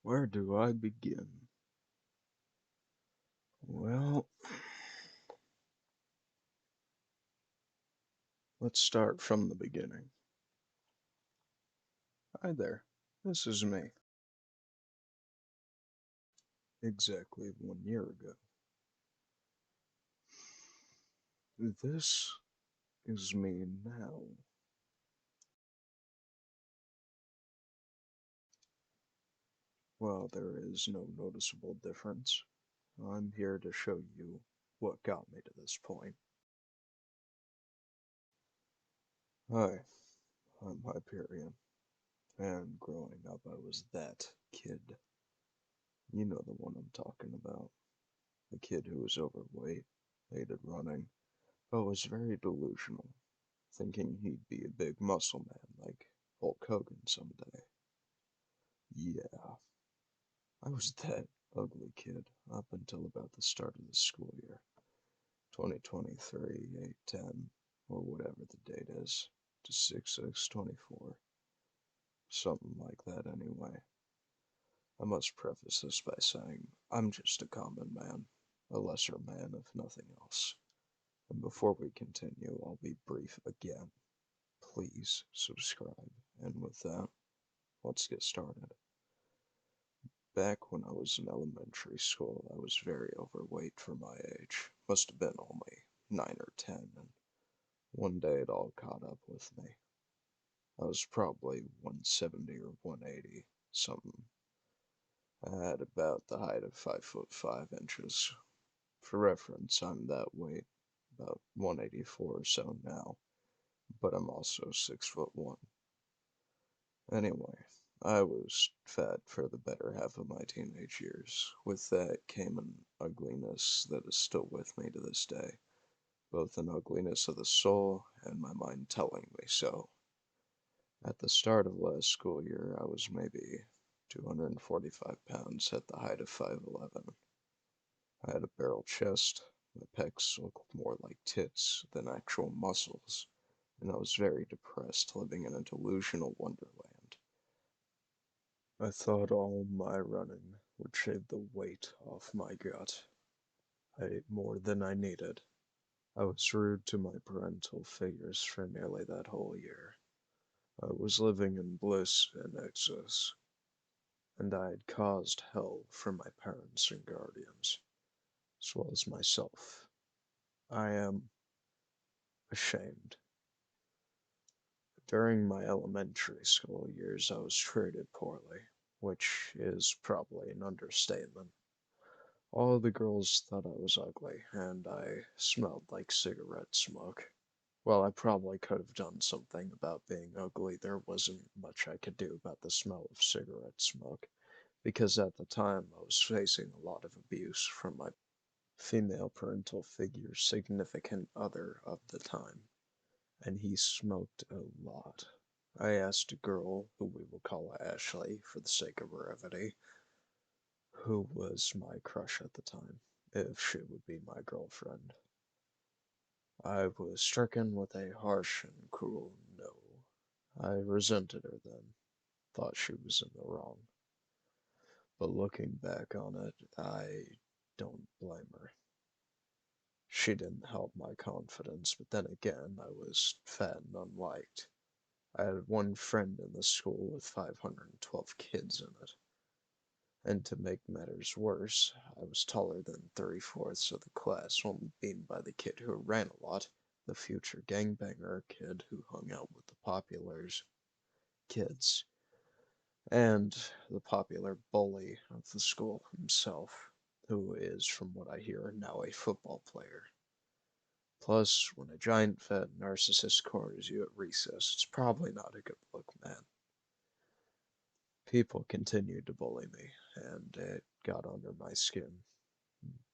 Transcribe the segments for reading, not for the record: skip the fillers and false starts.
Where do I begin? Well, let's start from the beginning. Hi there, this is me. Exactly 1 year ago. This is me now. Well, there is no noticeable difference. I'm here to show you what got me to this point. Hi, I'm Hyperion, and growing up I was that kid. You know the one I'm talking about. The kid who was overweight, hated running, but was very delusional, thinking he'd be a big muscle man like Hulk Hogan someday. Yeah, I was that ugly kid up until about the start of the school year. 2023, 810, or whatever the date is, to 6624. Something like that anyway. I must preface this by saying I'm just a common man, a lesser man if nothing else. And before we continue, I'll be brief again. Please subscribe. And with that, let's get started. Back when I was in elementary school, I was very overweight for my age. Must have been only 9 or 10, and one day it all caught up with me. I was probably 170 or 180, something. I had about the height of 5 foot 5 inches. For reference, I'm that weight, about 184 or so now, but I'm also 6 foot 1. Anyway, I was fat for the better half of my teenage years. With that came an ugliness that is still with me to this day, both an ugliness of the soul and my mind telling me so. At the start of last school year, I was maybe 245 pounds at the height of 5'11". I had a barrel chest, my pecs looked more like tits than actual muscles, and I was very depressed living in a delusional wonderland. I thought all my running would shave the weight off my gut. I ate more than I needed. I was rude to my parental figures for nearly that whole year. I was living in bliss and excess, and I had caused hell for my parents and guardians, as well as myself. I am ashamed. During my elementary school years, I was treated poorly, which is probably an understatement. All the girls thought I was ugly, and I smelled like cigarette smoke. While I probably could have done something about being ugly, there wasn't much I could do about the smell of cigarette smoke, because at the time I was facing a lot of abuse from my female parental figure significant other of the time, and he smoked a lot. I asked a girl, who we will call Ashley for the sake of brevity, who was my crush at the time, if she would be my girlfriend. I was stricken with a harsh and cruel no. I resented her then, thought she was in the wrong. But looking back on it, I don't blame her. She didn't help my confidence, but then again, I was fat and unliked. I had one friend in the school with 512 kids in it. And to make matters worse, I was taller than 3/4 of the class, only beaten by the kid who ran a lot, the future gangbanger kid who hung out with the popular kids, and the popular bully of the school himself, who is, from what I hear, now a football player. Plus, when a giant fat narcissist corners you at recess, it's probably not a good look, man. People continued to bully me, and it got under my skin.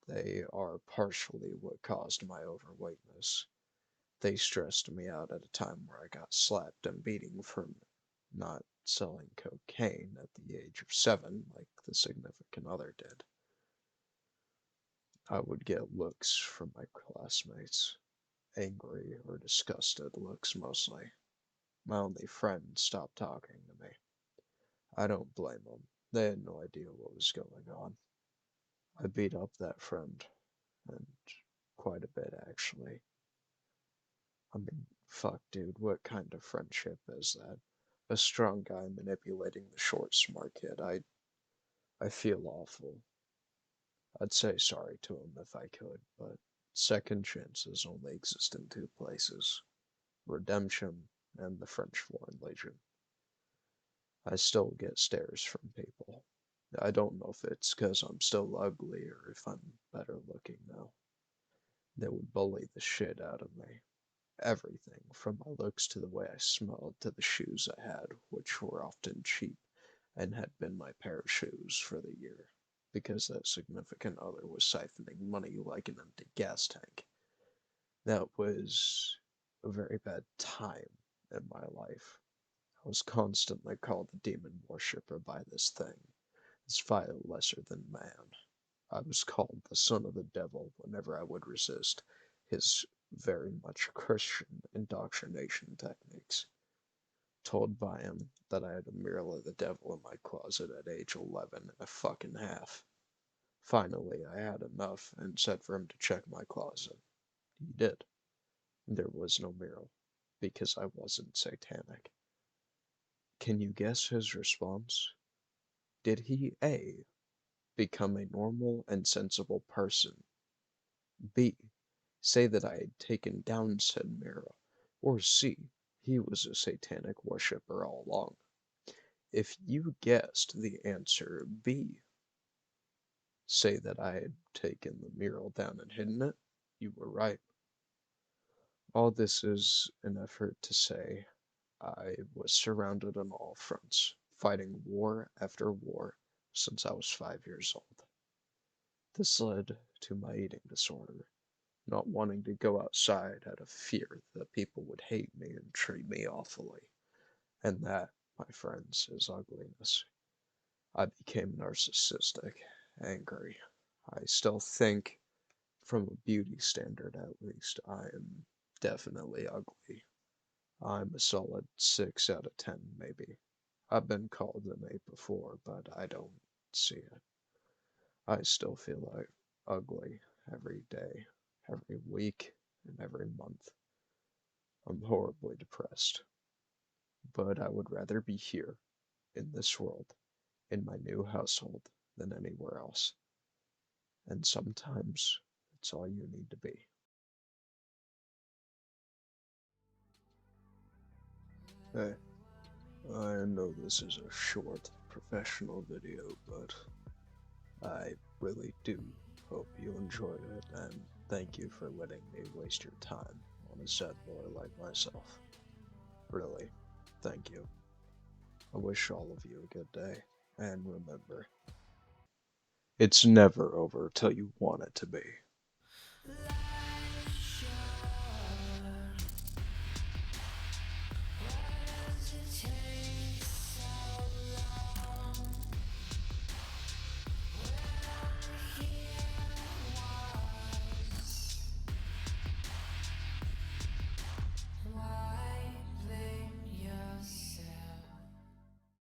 They are partially what caused my overweightness. They stressed me out at a time where I got slapped and beaten for not selling cocaine at the age of 7 like the significant other did. I would get looks from my classmates, angry or disgusted looks mostly. My only friend stopped talking to me. I don't blame him. They had no idea what was going on. I beat up that friend, and quite a bit actually. I mean, fuck, dude, what kind of friendship is that? A strong guy manipulating the short, smart kid. I feel awful. I'd say sorry to him if I could, but second chances only exist in two places: redemption and the French Foreign Legion. I still get stares from people. I don't know if it's 'cause I'm still ugly or if I'm better looking now. They would bully the shit out of me. Everything, from my looks to the way I smelled to the shoes I had, which were often cheap and had been my pair of shoes for the year, because that significant other was siphoning money like an empty gas tank. That was a very bad time in my life. I was constantly called a demon worshipper by this thing, this vile lesser than man. I was called the son of the devil whenever I would resist his very much Christian indoctrination techniques. Told by him that I had a mural of the devil in my closet at age 11 and a fucking half. Finally, I had enough and said for him to check my closet. He did. There was no mural, because I wasn't satanic. Can you guess his response? Did he A. become a normal and sensible person, B. say that I had taken down said mural, or C. he was a satanic worshipper all along? If you guessed the answer B, say that I had taken the mural down and hidden it, you were right. All this is an effort to say I was surrounded on all fronts, fighting war after war since I was 5 years old. This led to my eating disorder, not wanting to go outside out of fear that people would hate me and treat me awfully. And that, my friends, is ugliness. I became narcissistic, angry. I still think, from a beauty standard at least, I am definitely ugly. I'm a solid 6 out of 10, maybe. I've been called an 8 before, but I don't see it. I still feel like ugly every day, every week, and every month. I'm horribly depressed, but I would rather be here, in this world, in my new household, than anywhere else. And sometimes it's all you need to be. Hey, I know this is a short professional video, but I really do hope you enjoyed it, and thank you for letting me waste your time on a sad boy like myself. Really, thank you. I wish all of you a good day, and remember, it's never over till you want it to be.